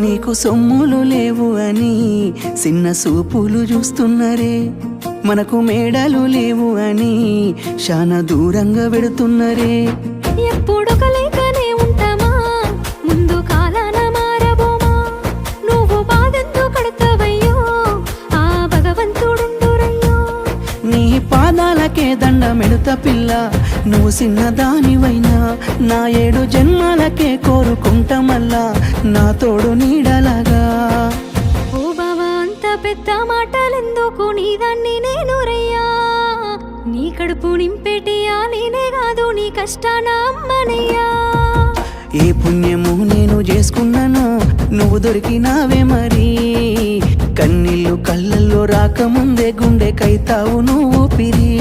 నీకు సొమ్ములు లేవు అని చిన్న సూపులు చూస్తున్నరే, మనకు మేడలు లేవు అని శానా దూరంగా పెడుతున్నరే. ఎప్పుడు కలేకనే ఉంటామా, ముందు కాలాన మారబోమా. నువ్వు బాధెందుకు కడతావయ్యో, ఆ భగవంతుడుండురయ్యో. నీ పాదాలకే దండమెడుత పిల్ల, నువ్వు చిన్నదానివైనా నా 7 జన్మాలకే కోరుకుంటా మల్లా నా తోడు నీడలాగా. ఓ బావా అంత పెద్ద మాటలెందుకు, నీదాన్ని నేను రయ్యా. నీ కడుపు నింపేటియా నేనే కాదు, నీ కష్టాన అమ్మనయ్యా. ఏ పుణ్యము నేను చేసుకున్నాను, నువ్వు దొరికినావే మరి. కన్నీళ్ళు కళ్ళల్లో రాకముందే గుండె కైతావు నువ్వు పిరి.